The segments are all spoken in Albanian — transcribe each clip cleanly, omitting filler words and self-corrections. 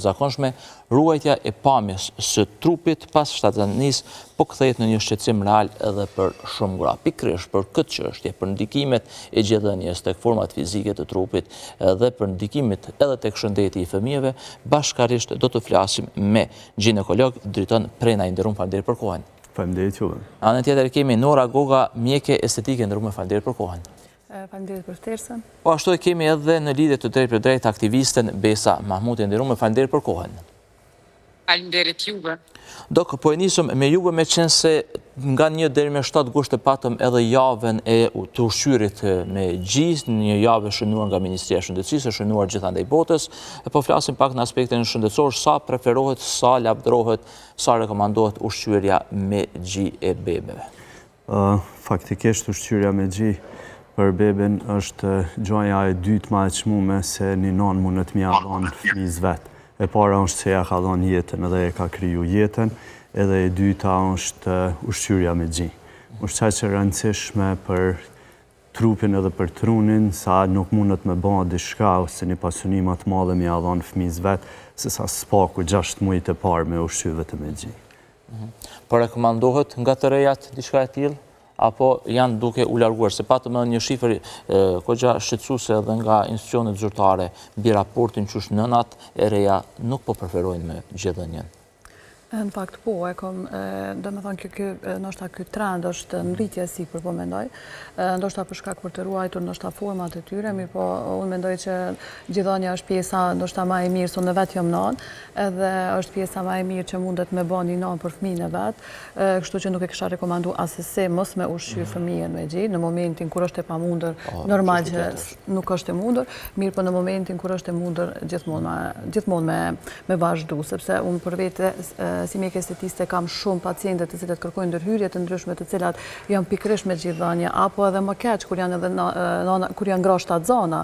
zakonshme, ruajtja e pamjes së trupit pas shtatëzanisë po kthehet në një shqetësim real edhe për shumë gra. Pikërisht për këtë çështje, për ndikimet e gjedhënies tek format fizike të trupit dhe për ndikimet edhe tek shëndeti i fëmijëve, bashkërisht do të flasim me ginekolog Driton Prena. Faleminderit për kohën. Faleminderit juve. Anën tjetër kemi Nora Goga, mjeke estetike. Faleminderit për kohën. Faleminderit për ftesën. Po ashtu e kemi edhe në lidhje të drejtë për drejtë aktivisten Besa Mahmuti. Faleminderit për kohën. Faleminderit juve. Dok, po e nisëm me juve me qenë se nga 1 deri me 7 gusht e patëm edhe javën e të ushqyrit me gjizë, një javë shënuar nga Ministria e Shëndetësisë, shënuar gjithandaj botës, po flasim pak në aspektin shëndetësor, sa preferohet, sa lavdërohet, sa rekomandohet ushqyerja me gjizë e bebeve. Faktikisht ushqyerja me gjizë për beben është gjoja e dytë ma e çmume se një non mundet mja dhonë fëmijës vetë. E para është se ja ka dhonë jetën edhe e ka kriju jetën, edhe e dyta është ushqyerja me gjizë. Është qaq e rëndësishme për trupin edhe për trunin, sa nuk mundet me ba diçka ose një pasuni më të madhe mja dhonë fëmijës vetë, se sa spaku 6 muajt e parë me ushqyer vetëm me gjizë. Po rekomandohet nga të rejat diçka e tillë? Apo janë duke u larguar, se patëm edhe një shifër kogja shqetësuese edhe nga institucionet zyrtare mbi raportin qysh nënat e reja nuk po preferojnë me gjedhënien. Në fakt po, do me thonë ndoshta ky trend është në rritje sipër, po mendoj, ndoshta për shkak për të ruajtur ndoshta format e tyre, mirë po unë mendoj që gjithënia është pjesa ndoshta më e mirë, se unë vetë jam nën, edhe është pjesa më e mirë që mundet me bën një nën për fëmijën e vet, kështu që nuk e kisha rekomanduar asesi mos me ushqyer fëmijën me gjë, në momentin kur është e pamundur, normal që nuk është e mundur, mirë po në momentin kur është e mundur gjithmonë me vazhdu, sepse unë për vete si mjek estetiste kam shumë pacientë të cilët kërkojnë ndërhyrje të ndryshme të cilat janë pikërisht me gjithëdhënie apo edhe më keq kur janë edhe kur janë ngrohtë shtatzana,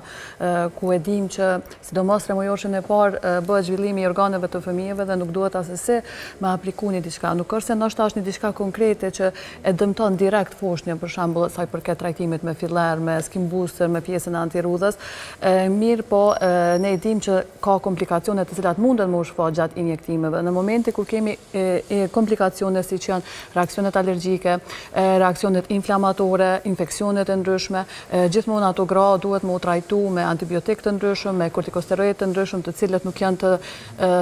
ku e dim që sidomos tremujorshën e parë bëhet zhvillimi i organeve të fëmijëve dhe nuk duhet asesi me aplikuni diçka. Nuk është se ndoshta është një diçka konkrete që e dëmton direkt foshnjën, për shembull sa i përket trajtimit me filler, me skin booster, me pjesën antirudhës, mirë po ne e dim që ka komplikacione të cilat munden me u shfaq gjatë injektimeve. Në momente kur kemi komplikacione si që janë reaksionet alergjike, reaksionet inflamatore, infeksionet e ndryshme, gjithmonë ato gra duhet me u trajtu me antibiotik të ndryshëm, me kortikosteroid të ndryshëm, të cilët nuk janë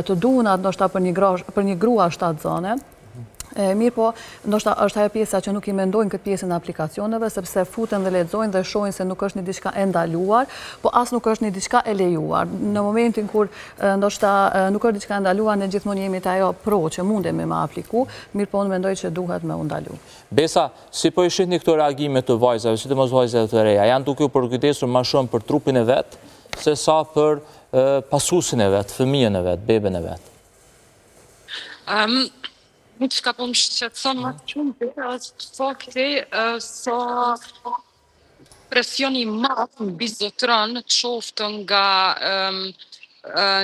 të duhuna ndoshta për një grua shtatzane. Mirë po, ndoshta është ajo pjesa që nuk i mendojnë këtë pjesën e aplikacioneve, sepse futen dhe lexojnë dhe shohin se nuk është një diçka e ndaluar, po as nuk është një diçka e lejuar. Në momentin kur ndoshta nuk është diçka e ndaluar, ne gjithmonë jemi te ajo pro që mundemi me apliku, mirë po unë mendoj që duhet me u ndalu. Besa, si po i shihni këto reagime të vajzave, sidomos vajzave të reja, janë duke u përkujdesur më shumë për trupin e vet, se sa për pasuesin e vet, fëmijën e vet, beben e vet? Nuk që ka po më shqetëson më shumë, është fakti sa presioni madh mbi zotëran qoftë nga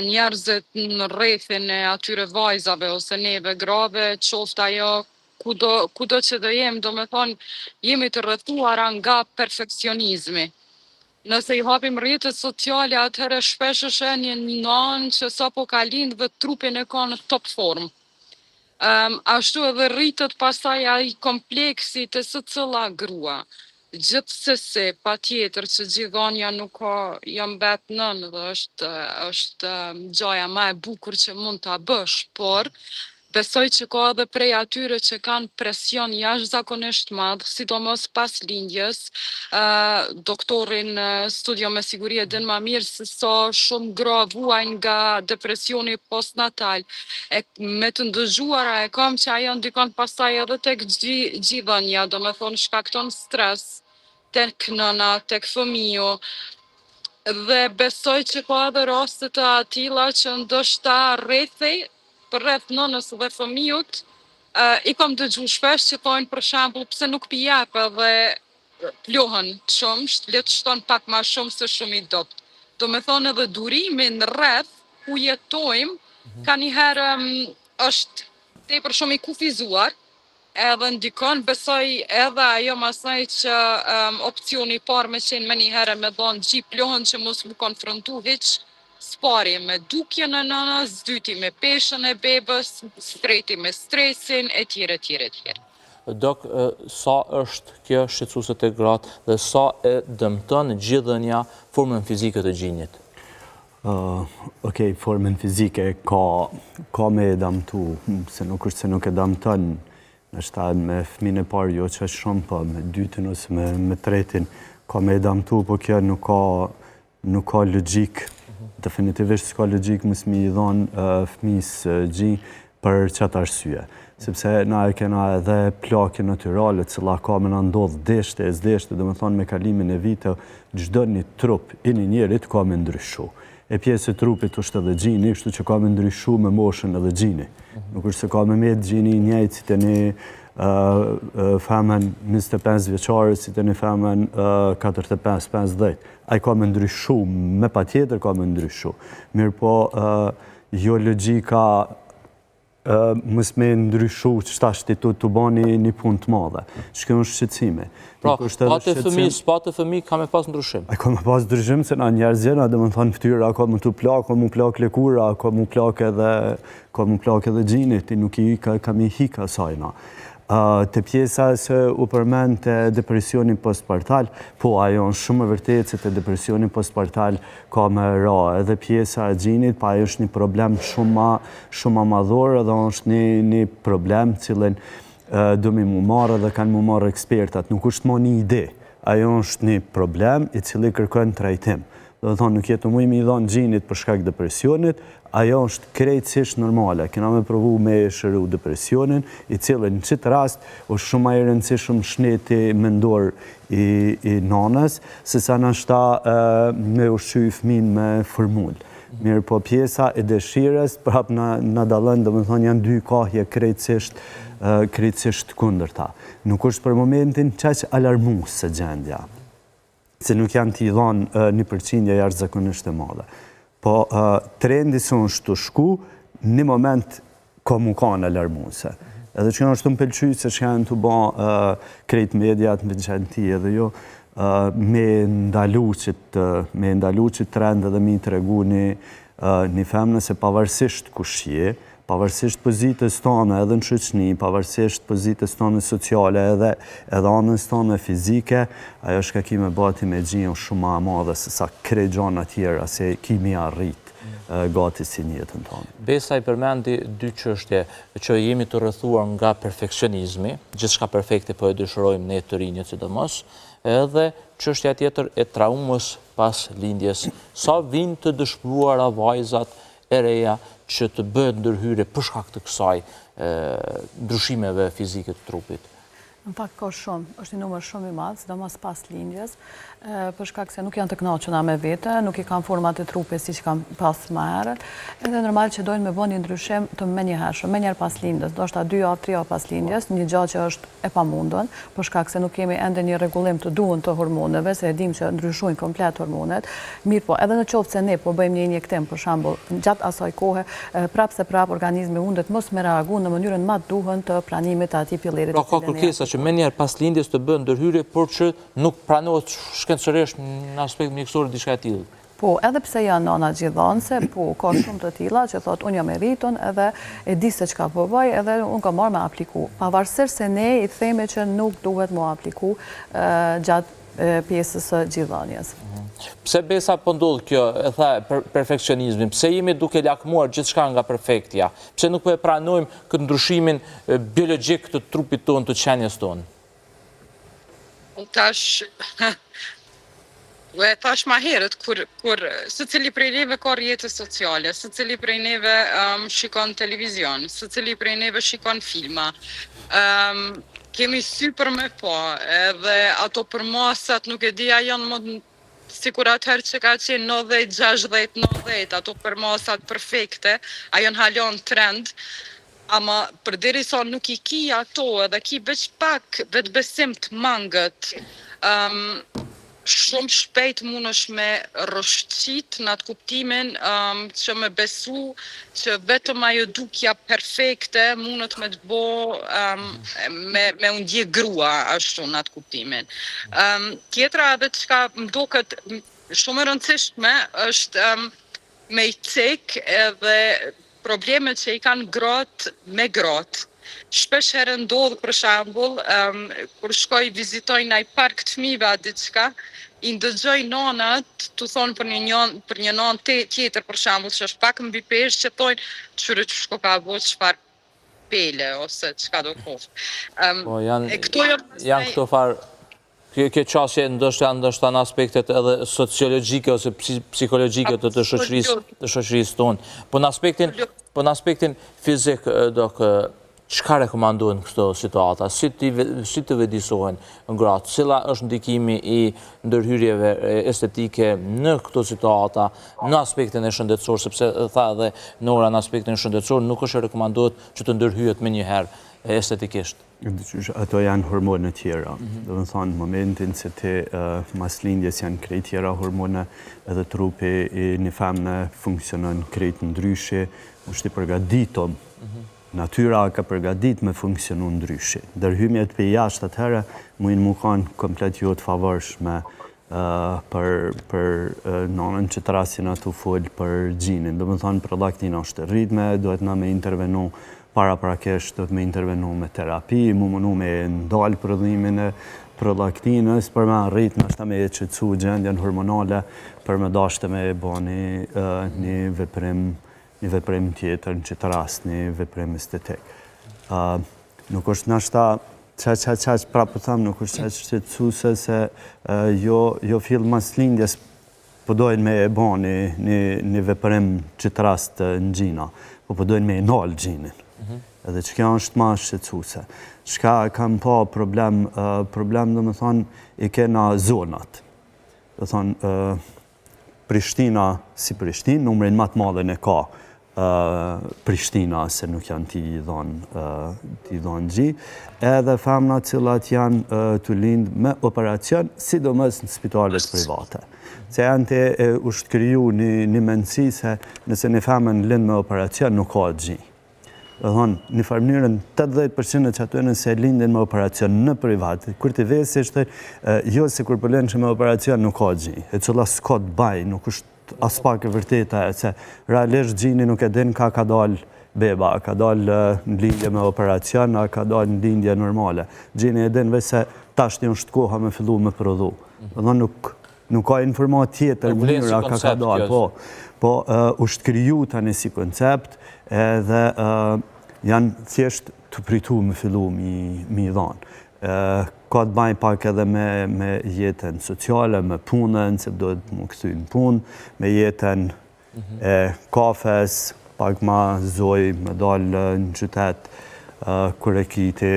njerëzit në rrethin e atyre vajzave ose neve grave, qoftë ajo kudo që do jem, do me thonë, jemi të rrethuara nga perfekcionizmi. Nëse i hapim rrjetet sociale, atëherë shpesh është një nënë që sapo ka lindë dhe trupin e ka në top formë. Ashtu edhe rritet pastaj ai kompleksi të së cila grua. Gjithsesi, patjetër që gjithëdhënia nuk ka jam vetë nënë dhe është gjaja më e bukur që mund ta bësh, por besoj që ka edhe prej atyre që kanë presion jashtëzakonisht madh, sidomos pas lindjes. Doktori në studio me siguri e din më mirë se sa shumë gra vuajnë nga depresioni postnatal. Me të ndëgjuara e kam që ajo ndikon pastaj edhe tek gjithëdhënia, do me thonë shkakton stres tek nëna, tek fëmiu. Dhe besoj që ka edhe raste të atilla që ndoshta për rreth nënës dhe fëmijut, i kam dëgju shpesh që thonë për shembull pse nuk pi jep edhe plohen shumë, le të shton pak më shumë se shumë i dopt. Do me thonë edhe durimi në rreth ku jetojmë, ka njëherë është tepër shumë i kufizuar, edhe ndikon, besoj edhe ajo masaj që opcioni i parë me qenë me njëherë me dhonë gjip plohen që mos mu konfrontu hiq Spari me dukjen e nënës, dyti me peshën e bebës, treti me stresin, e tjere, tjere, tjere. Dok, sa është kjo shqetësuese tek gratë dhe sa e dëmton gjithënia formën fizike të gjinit? Okej, formën fizike ka me e damtu, se nuk është se nuk e damton, është me fëmin e parë jo që është shumë, po me dytin ose me tretin, ka me e damtu, po kjo nuk ka logjik, definitivisht s'ka logjik mës mi i dhonë fëmis gjinj për qatë arsye. Sepse na e kena edhe plake natyrale, cila ka me në ndodhë deshte e zdeshte, dhe me thonë me kalimin e vite, gjdo një trup i një njerit ka me ndryshu. E pjesë e trupit është edhe gjini, kështu që ka me ndryshu me moshën edhe gjini. Nuk është se ka me met gjini njëjtë si të një femen 25 vjeqare, si të një femen 45-50. A i ka me ndryshu, me pa tjetër ka me ndryshu. Mirë po, jo logjika mës me ndryshu që shtash të bani një punë të madhe. Që kjo është shqetësime. Pra, pa të fëmi ka me pas ndryshim? A ka me pas ndryshim, se na njerëzjena, dhe më thonë ftyra, ka mu të plak, ka mu plak lekura, ka mu plak edhe gjinit, nuk i ka mi hika sajna. Të pjesa se u përmend të depresioni postpartal, po ajo është shumë e vërtet se të depresioni postpartal ka me ra edhe pjesa e gjinit, pa ajo është një problem shumë ma madhor edhe është një problem cilën do mi mu marrë dhe kanë mu marrë ekspertat. Nuk është mo një ide, ajo është një problem i cili kërkën trajtim. Dhe thonë, nuk jetë mu i mi dhonë gjinit për shkak depresionit, ajo është krejtësisht normale. Kena me provu me shëru depresionin, i cilën në qitë rast është shumë a i rëndësishëm shneti mendor i nanës, se sa në shta me ushqy fëmin me formull. Mirë po pjesa e dëshires, prap në dalën, dhe më thonë, janë dy kahje krejtësisht kundërta. Nuk është për momentin qaq alarmus se gjendja, se nuk janë t'i dhonë një përqindje jashtëzakonisht e madhe. Po trendi së është të shku, një moment ka mu kanë alarmuse. Edhe që është të më pëlqy se që janë të ba krejt mediat, me qenë ti edhe jo, me ndalu që trend edhe mi të regu një femne se pavarësisht kush je, pavarësisht pozitës tonë edhe në shoqëni, pavarësisht pozitës tonë sociale edhe anës tonë fizike, ajo është ka ki me bati me gjinjo shumë ma madhe se sa krejt gjana tjera, se kimi arrit gati si njëtën tonë. Besa i përmendi dy çështje që jemi të rrethuar nga perfekcionizmi, gjithçka perfekte po e dëshirojmë ne të rinjët sidomos, edhe çështja tjetër e traumës pas lindjes. Sa vinë të dëshpëruara vajzat e reja që të bëhet ndërhyre për shkak të kësaj ndryshimeve fizike të trupit? Në fakt ka shumë, është një numër shumë i madh, sidomos pas lindjes, për shkak se nuk janë të kënaqura me vete, nuk i kanë format e trupit siç kanë pas më herët, edhe normal që dojnë me bëni një ndryshim të menjëhershëm, menjëherë pas lindjes, ndoshta 2 javë, 3 javë pas lindjes, një gjë që është e pamundur, për shkak se nuk kemi ende një rregullim të duhur të hormoneve, se e dim që ndryshojnë komplet hormonet. Mirë po, edhe në qoftë se ne po bëjmë një injektim, për shembull, gjatë asaj kohe, prapë organizmi mundet mos me reagu në mënyrën më të duhur të pranimit të atij pillerit. Pra ka kërkesa që menjëherë pas lindjes të bëhen ndërhyrje, por që nuk pranohet shkencërisht në aspekt mjekësor diçka e tillë. Po, edhe pse janë nana gjithëdhënëse, po, ka shumë të tilla që thotë unë jam e rritur edhe e di se çka po bëj, edhe unë kam marrë me apliku. Pavarësisht se ne i themi që nuk duhet mu apliku gjatë pjesës së gjithëdhënies. Pse Besa po ndodh kjo, e tha, perfekcionizmin? Pse jemi duke lakmuar gjithçka nga perfektja? Pse nuk po e pranojmë këtë ndryshimin biologjik të trupit tonë, të qenjes tonë? E thash ma herët, kur secili prej neve ka rrjete sociale, secili prej neve shikon televizion, secili prej neve shikon filma, kemi sy për me pa, edhe ato përmasat nuk e dija janë më sikur atëherë që ka qenë 90-60-90, ato përmasat perfekte, a janë halon trend, ama përderi sa nuk i ki ato edhe ki veç pak vetë besim të mangët, shumë shpejt mund është me rrëshqit në atë kuptimin që me besu që vetëm ajo dukja perfekte mundet me të bo me undje grua ashtu në atë kuptimin. Tjetra edhe që ka më duket shumë e rëndësishme është me i cek edhe problemet që i kanë gratë me gratë. Shpesh herë ndodh për shembull, kur shkoj vizitoj ndaj park të fëmijëve a diçka, i ndëgjoj nanat të thonë për një nanë tjetër për shembull që është pak mbi peshë që thonë çfarë ç'shko ka bëu çfarë pele ose çka do thotë. Po E këto janë këto farë kjo qasje ndoshta në aspektet edhe sociologjike ose psikologjike të shoqërisë tonë. Po në aspektin fizik, çka rekomandohen këto situata? Si të vedisohen gratë? Cila është ndikimi i ndërhyrjeve estetike në këto situata, në aspektin e shëndetësor, sepse tha edhe Nora në aspektin e shëndetësor, nuk është rekomandohet që të ndërhyjet me njëherë estetikisht. Ato janë hormone tjera. Do të thonë, në momentin se ti mas lindjes janë krejt tjera hormone, edhe trupi i një femne funksionon krejt ndryshe, është i përgatitur. Natyra ka përgatit me funksionu ndryshe. Ndërhymjet për jashtë atëherë mujnë mu kanë komplet jo të favorshme për nanën që të rasin atë u folë për gjinin. Do më thonë, prolaktina është rritme, duhet na me intervenu para prakesh, duhet me intervenu me terapi, mu mënu me ndalë prodhimin e prolaktinës, për me rrit në ashta me e qëtësu gjendjen hormonale, për me dashte me e bo një veprim tjetër, në qëtë rast, një veprim estetik. Nuk është nashta, qaq prapë thamë, nuk është qaq qëtësuse se jo fillë mas lindjes përdojnë me e bo një veprim qëtë rast në gjina, po përdojnë me e nalë gjinin. Edhe që kjo është ma shqetësuse. Shka kam pa problem do më thonë, i kena zonat. Do thonë, Prishtina si Prishtinë, numrin matë madhen e ka Prishtina, se nuk janë ti dhonë gji, edhe femna cilat janë të lindë me operacion, sidomos në spitalet private. Se janë të është kriju një mendësi se nëse një femën lindë me operacion, nuk ka gji. Dhe thonë, një farmënyrën 80% që aty nëse lindin me operacion në privat, kur të vesi është, jo se kur përlenë që me operacion nuk ka gji, e cëlla s'ka të baj, nuk është as pak e vërteta, e se realisht gjini nuk e din ka dalë beba, ka dalë në lindje me operacion, a ka dalë në lindje normale. Gjini e din vese tash një është koha me fillu me prodhu. Dhe thonë, nuk ka informat tjetër mënyra ka dalë, po është kriju tani si koncept, edhe janë thjesht të pritu me fillu mi dhanë. Ka të bajnë pak edhe me jetën sociale, me punën, se do të më këthy në punë, me jetën e kafes, pak ma zoj, me dalë në qytet, kër e kiti,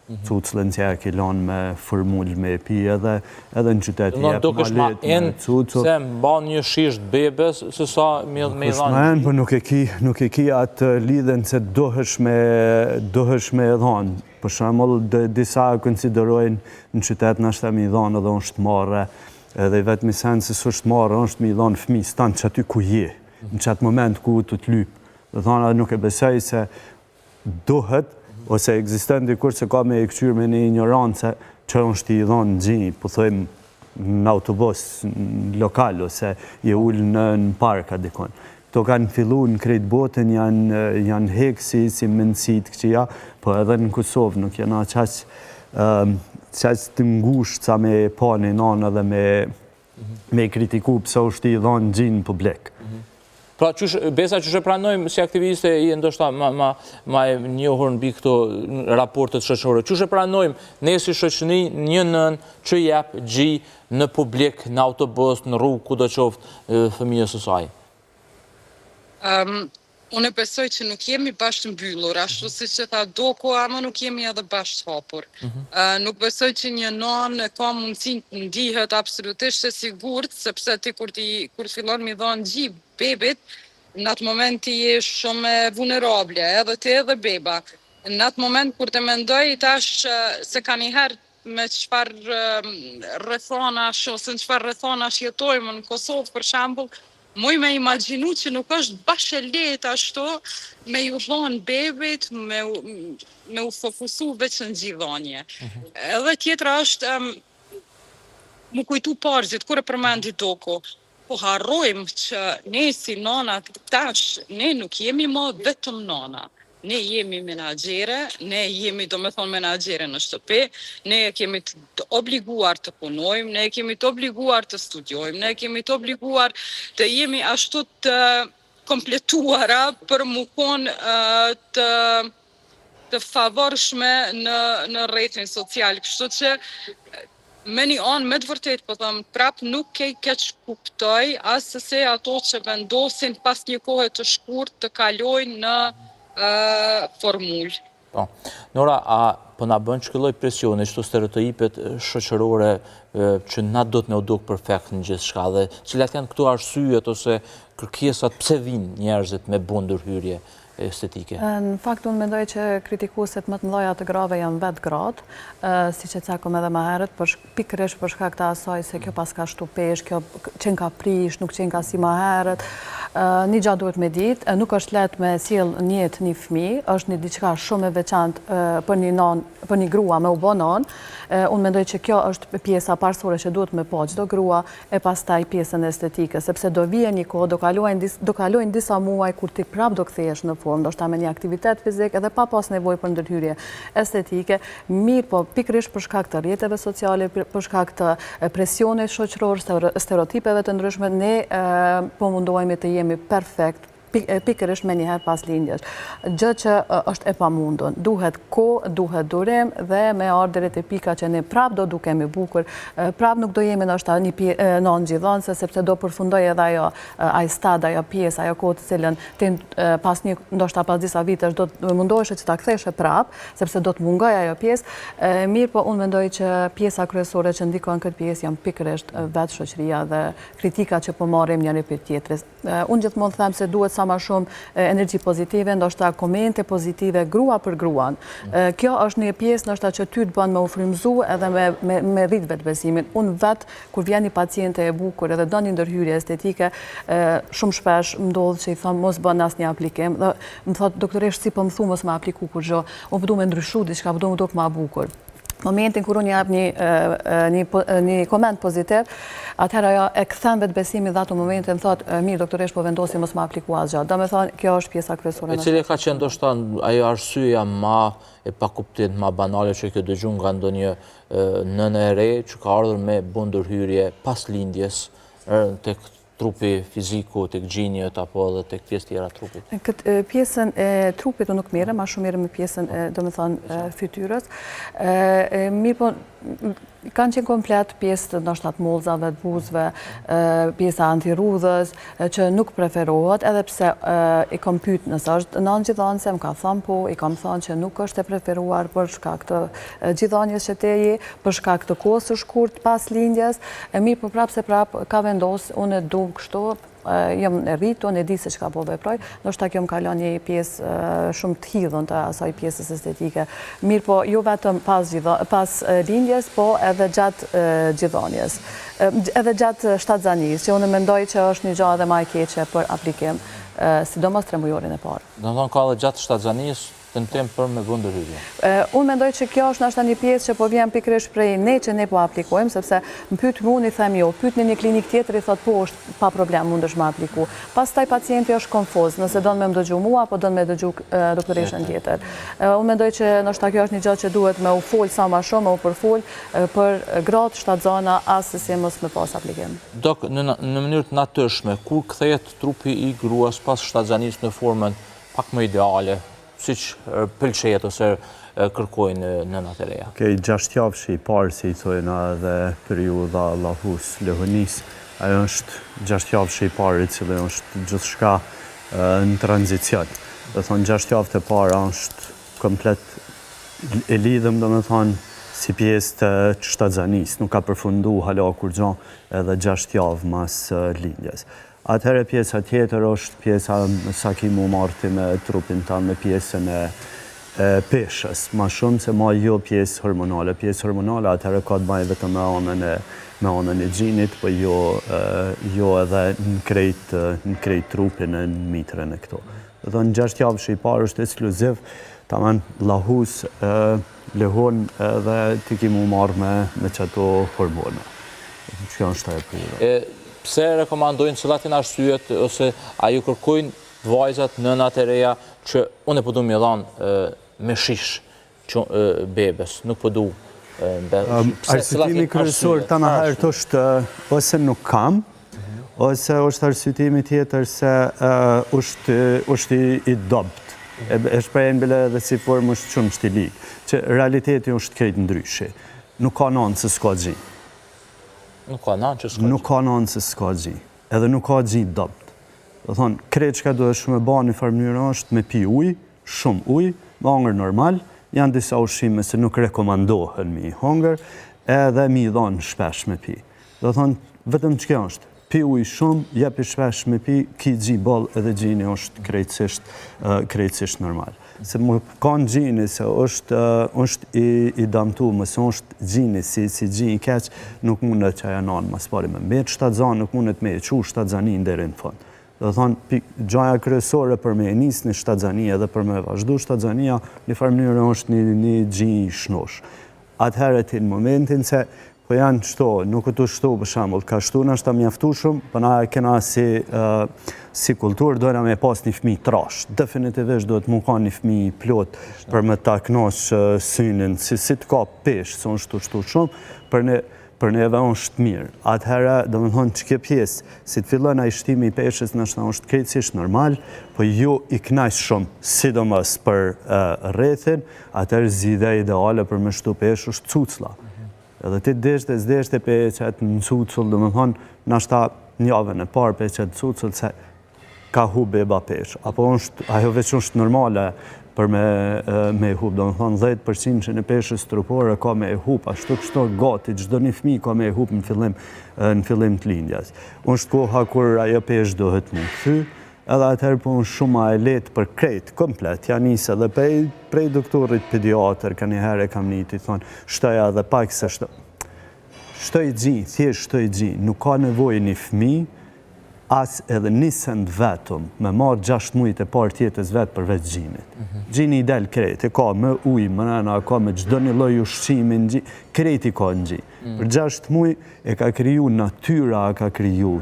cuclën që e kilon me formull me pi edhe në qytet jep ma letë me cuclë. Se mba një shisht bebes, se sa me i dhanë? Për nuk e ki atë lidhen se dohesh me dhanë. Për shembull, disa konsiderojnë në qytet në ashtë me i dhanë edhe është marre, edhe i vetë mi senë se së është marre, është me i dhanë fëmi, stanë që aty ku je, në qatë moment ku të të lypë. Dhe dhanë nuk e besoj se dohet, ose eksistent dikur se ka me e këqyrë me një ignorancë që është i dhonë në gjinjë, po thojmë në autobus, në lokal, ose je ullë në parka dikon. To kanë fillu në krejt botën, janë heksi si mëndësit këqia, po edhe në Kosovë nuk jena qaq të ngusht sa me pa një nanë edhe me kritiku pëse është i dhonë gjinjë publik. Pra, besa që pranojmë si aktiviste i ndoshta ma e njohur në këto raportet shoqërore, që pranojmë ne si shoqëni një nën që jep gji në publik, në autobus, në rrugë, ku do qoftë fëmijës së saj? Unë besoj që nuk jemi bashkë mbyllur, ashtu si që tha Doko, ama nuk jemi edhe bashkë hapur. Nuk besoj që një nanë ka mundësin të ndihet absolutisht e sigurt, sepse ti kur fillon mi dhanë gji bebit, në atë moment ti je shumë vulnerable, edhe ti edhe beba. Në atë moment kur të mendoj, tash se ka njëherë me qëfar rrethonash, ose në qëfar rrethonash jetojmë në Kosovë, për shembull, muj me imaginu që nuk është bashkë letë ashtu me ju dhonë bebit, me u fokusu veç në gjithonje. Edhe tjetra është, mu kujtu parëzit, kur e përmendi Doko, po harrojmë që ne si nona tash, ne nuk jemi më vetëm nona. Ne jemi menaxhere, ne jemi do me thonë menaxhere në shtëpi, ne kemi të obliguar të punojmë, ne kemi të obliguar të studiojmë, ne kemi të obliguar të jemi ashtu të kompletuara për mu konë të favorshme në rrjetin social. Kështu që me një anë, me të vërtet, po thëmë, prap nuk ke keq kuptoj, asë se ato që vendosin pas një kohë të shkurt të kalojnë në formul. Po. Nora, a po na bën që këlloj presioni, çto stereotipet shoqërore që na do të ne uduk perfekt në gjithë shka dhe cilat janë këtu arsyet ose kërkesat pse vinë njerëzit me bu ndërhyrje estetike? Në fakt, unë mendoj që kritikuesit më të mëdha të grave janë vetë gratë, siç e cakëm edhe më herët, pikërisht për shkak të asaj se kjo pas ka shtupesh, kjo qenë ka prish, nuk qenë ka si më herët. Një gjatë duhet me ditë, nuk është lehtë me sjell në jetë një fëmijë, është një diçka shumë e veçantë për një nonë, për një grua me u bë nonë. Unë mendoj që kjo është pjesa parsorë që duhet me pa çdo grua e pastaj pjesën estetike, sepse do vijë një kohë, do kalojnë disa muaj kur ti prap do kthehesh në formë, ndoshta me një aktivitet fizik edhe pa pas nevojë për ndërhyrje estetike, mirë po pikërisht për shkak të rrjeteve sociale, për shkak të presionit shoqëror, stereotipeve të ndryshme, ne po mundohemi të jemi perfekt pikërisht me njëherë pas lindjes. Gjë që është e pamundun. Duhet kohë, duhet durim dhe me ardhur te pika që ne prap do dukemi bukur, prap nuk do jemi ndoshta një nonë gjithonse, sepse do përfundoj edhe ai stad, ajo pjesë, ajo kohë të cilën ti ndoshta pas disa vitesh do të mundohesh që ta kthesh prap, sepse do të mungoj ajo pjesë. Mirë, po unë mendoj që pjesa kryesore që ndikon këtë pjesë janë pikërisht vetë shoqëria dhe kritikat që po marrim njëri prej tjetrës. Unë gjithmonë them se duhet sa më shumë energji pozitive, ndoshta komente pozitive grua për gruan. Kjo është një pjesë ndoshta që ty të bën me u frymëzu edhe me rrit vetbesimin. Unë vetë kur vjen një paciente e bukur edhe do një ndërhyrje estetike, shumë shpesh më ndodh që i them mos bën asnjë aplikim. Dhe më thotë doktoresh si po më thu mos më apliku kur gjë, unë do më ndryshu diçka, do më duk më bukur. Momentin kur unë jap një koment pozitiv, atëherë ajo e kthen vetbesimin dhe ato momente më thotë, mirë doktoresh po vendosi mos më apliku asgjë. Domethënë kjo është pjesa kryesore. E cili ka qenë ndoshta ajo arsyeja më e pakuptim, më banale që kjo dëgjon nga ndonjë nënë e re që ka ardhur me bu ndërhyrje pas lindjes tek trupi fiziku, tek gjinjët apo edhe tek pjesë tjera trupit? Këtë pjesën e trupit unë nuk merrem, ma shumë merrem me pjesën domethënë fytyrës. Mirë po kanë qenë komplet pjesë të ndoshta të mollzave, të buzëve, pjesa antirrudhës që nuk preferohet, edhe pse i kam pyet nëse është nonë gjithonse, më ka thënë po, i kam thënë që nuk është e preferuar për shkak të gjithonjes që te je, për shkak të kohës së shkurt pas lindjes. Mirë po prapse ka vendos, unë e du kështu, jam e rritur, e di se çka po veproj, ndoshta kjo më ka lënë një pjesë shumë të hidhun të asaj pjesës estetike. Mirë po, jo vetëm pas lindjes, po edhe gjatë gjithonjes. Edhe gjatë shtatzanisë, që unë mendoj që është një gjë edhe më e keqe për aplikim, sidomos 3 mujorin e parë. Domethënë ka edhe gjatë shtatzanisë tentim për me bu ndërhyrje. Unë mendoj që kjo është ndoshta një pjesë që po vjen pikërisht prej ne që ne po aplikojmë, sepse më pyet mua, i them jo, pyet në një klinikë tjetër i thot po është pa problem mundesh më apliku. Pastaj pacienti është konfuz, nëse don me më dëgju mua apo don me dëgju doktoreshën tjetër. Unë mendoj që ndoshta kjo është një gjë që duhet me u fol sa më shumë, me u përfol për gratë shtatzana asesi mos me pas aplikim. Dok, në mënyrë të natyrshme, kur kthehet trupi i gruas pas shtatzanisë në formën pak më ideale, siç pëlqejet ose kërkojnë nënat e reja? Okej, 6 javë që i parë, si i thojnë edhe periudha lahus lehonis, ajo është 6 javë që i parë, i cilë është gjithçka në tranzicion. Dhe thonë, 6 javë të para është komplet e lidhëm, do me thonë, si pjesë të shtatzanisë, nuk ka përfundu hala kur gjo edhe 6 javë mas lindjes. Atëherë pjesa tjetër është pjesa sa ki mu marti me trupin ta, me pjesën e peshës, ma shumë se ma jo pjesë hormonale. Pjesë hormonale atëherë ka të bajë vetëm me anën e gjinit, po jo edhe në krejt trupin e në mitrën e këto. Dhe në 6 javë që i parë është ekskluziv, taman lahus lehon edhe ti ki mu marrë me qëto hormone. Që janë 7 periudha. pse rekomandojnë cilat janë arsyet ose a ju kërkojnë vajzat, nënat e reja që unë po du mi dhanë me shish bebes, nuk po du Arsyetimi kryesor të në herët është ose nuk kam, ose është arsyetimi tjetër se është i dobt. E shprejnë bile dhe si formë është shumë shtilik, që realiteti është krejt ndryshe. Nuk ka nanë se s'ka gji. Nuk ka nanë që s'ka gji. Nuk ka nanë se s'ka gji. Edhe nuk ka gji dobt. Do thonë, krejt që ka duhet shumë e ba një farë mënyrë është me pi ujë, shumë ujë, me hangër normal, janë disa ushqime se nuk rekomandohen mi hangër, edhe mi dhanë shpesh me pi. Do thonë, vetëm që kjo është, pi ujë shumë, jepi shpesh me pi, ki gji bol edhe gjini është krejtësisht normal. Se më kanë gjini se është i damtu, mësë është gjini si gjini i keq, nuk mundet që aja nanë mas pari me mbetë shtatzan, nuk mundet me e qu shtatzanin deri në fund. Do thonë, gjaja kryesore për me e nisë një shtatzania edhe për me vazhdu shtatzania, një farë mënyrë është një gjini i shnosh. Atëherët në momentin se po janë qëto, nuk të shto për shambull, ka shtu në është ta mjaftu shumë, për na e kena si kulturë, dojna me pas një fmi trash. Definitivisht do të mu ka një fmi plot për me ta knosh synin, si të ka pesh, se unë shtu shumë, për neve është mirë. Atëherë, do më thonë që kjo pjesë, si të fillon a i shtimi i peshës, nështë është krejtësisht normal, po ju i knajsh shumë, sidomos për rrethin, atëherë zide ideale për me shtu peshë është cucla. Edhe ti zdeshte pe qëtë në cucull, do më thonë, nështë një javën e parë pe qëtë cucull, se ka hu beba peshë. Apo ajo veç është normale, për me hub, do më thonë 10% që në peshës trupore ka me hub, ashtu kështu gati, gjdo një fmi ka me hub në fillim të lindjas. Unë është koha kur ajo peshë dohet më thy, edhe atëherë po unë shumë e letë për krejt, komplet, janë njëse dhe prej doktorit pediatër, ka një herë e kam një të thonë, shtoja dhe pak se shtoj gji, thjesht shtoj gji, nuk ka nevoj një fmi, as edhe nisend vetëm me marë 6 mujtë e parë tjetës vetë për vetë gjinit. Gjini i del krejt, e ka me ujë, më nëna, ka me gjdo një loj ushqimin, krejt i ka në gji. Për 6 mujtë e ka kriju natyra, ka kriju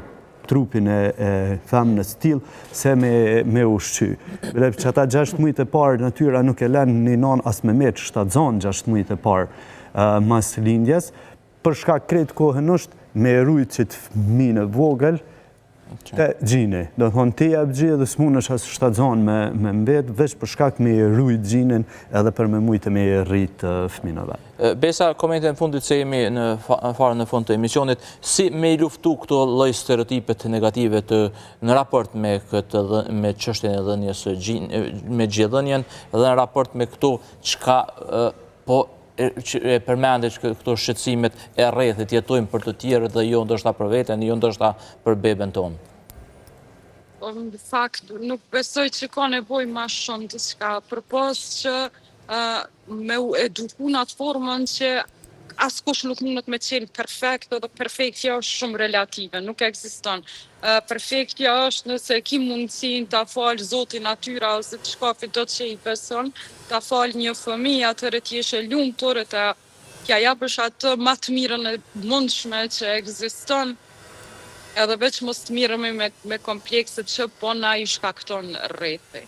trupin e femnës tilë se me ushqy. Që ata 6 mujtë e parë natyra nuk e lenë një nanë as me metë shtatzon 6 mujtë e parë mas lindjes, për shka krejt kohën është me rujtë që të fëmijën e vogël, te gjini, do të thonë ti e bëgjë dhe s'mun është asë shtatzon me mbetë, veç për shkak me rujt gjinin edhe për me mujtë me rritë fëminëve. Besa, komente në fundit se jemi në farën në fund të emisionit, si me i luftu këto lloj stereotipet negative në raport me çështjen e dhënies me gjithëdhënien dhe në raport me këto çka po e përmendet që këto shqetësimet e rrethit jetojmë për të tjerët dhe jo ndoshta për veten, jo ndoshta për beben tonë? Në fakt, nuk besoj që ka nevojë ma shumë diçka, përpos që me u eduku në atë formën që askush nuk mundet me qenë perfekt, edhe perfektja është shumë relative, nuk ekziston. Perfektja është nëse ki mundësin ta falë Zoti natyra ose të shkafi do që i beson, ta falë një fëmijë atëre t'jeshe lumtur, t'ja japësh atë më të mirën e mundshme që ekziston, edhe veç mos të mirëmi me komplekset që po na i shkakton rrethi.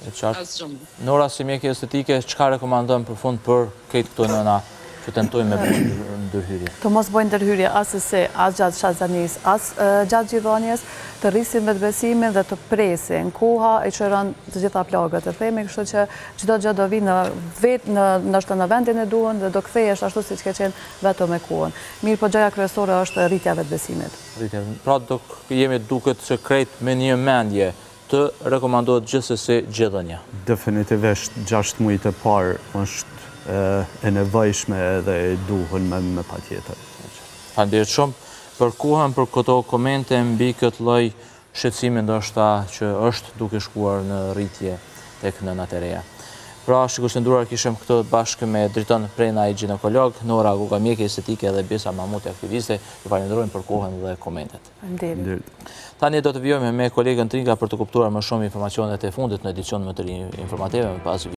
Nora, si mjekë estetike, çka rekomandon për fund për këtë këto nëna që tentojnë me bëjnë ndërhyrje? Të mos bëjnë ndërhyrje asëse, as gjatë shtazanis, as gjatë gjithonjes, të rrisin vetbesimin dhe të presin. Koha e qëron të gjitha plagët e themi, kështu që çdo gjë do vi në vendin e duhur dhe do kthehesh ashtu siç ke qenë vetëm me kohën. Mirë, po gjëja kryesore është rritja e vetbesimit. Pra jemi duket se krejt me një mendje të rekomandohet gjithsesi gjithëdhënia. Definitivisht 6 mujtë e parë është e nevojshme dhe e duhur me patjetër. Faleminderit shumë për kohën, për këto komente mbi këtë lloj shqetësimi ndoshta që është duke shkuar në rritje tek nënat e reja. Pra, shikues të nderuar, kishim këtë bashkë me Driton Prena, ginekolog, Nora Guga, mjeke estetike dhe Besa Mahmuti, aktiviste. Ju falenderojmë për kohën dhe komentet. Faleminderit. Tani do të vijojmë me kolegën Tringa për të kuptuar më shumë informacionet e fundit në edicion më të rinj informative me pas